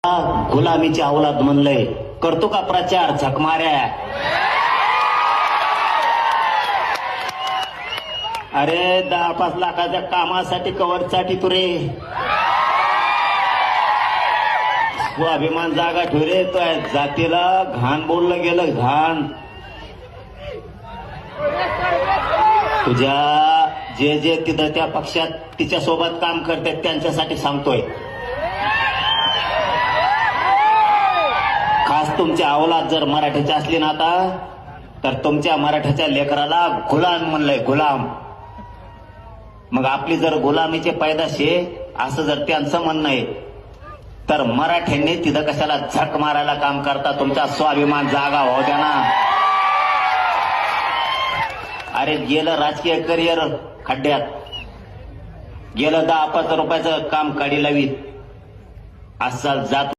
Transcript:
गुलामीची अवलाद म्हणलंय, करतो का प्रचार झकमाऱ्या? अरे 10-5 लाखाच्या कामासाठी कवरसाठी तू रे स्वाभिमान जागा ठेव रे. तो जातीला घाण बोललं गेलं, घाण. तुझ्या जे जे तिथं त्या पक्षात तिच्या सोबत काम करतात त्यांच्यासाठी सांगतोय. खास तुमची अवलाद जर मराठीची असली ना आता, तर तुमच्या मराठ्याच्या लेकराला गुलाम म्हणलंय, गुलाम. मग आपली जर गुलामीचे पैदाशे असं जर त्यांचं म्हणणं आहे, तर मराठ्यांनी तिथं कशाला झक मारायला काम करता? तुमचा स्वाभिमान जागा हो द्या ना. अरे गेलं राजकीय करिअर खड्ड्यात, गेलं 10-5 रुपयाचं काम काढी लावीत. असा जात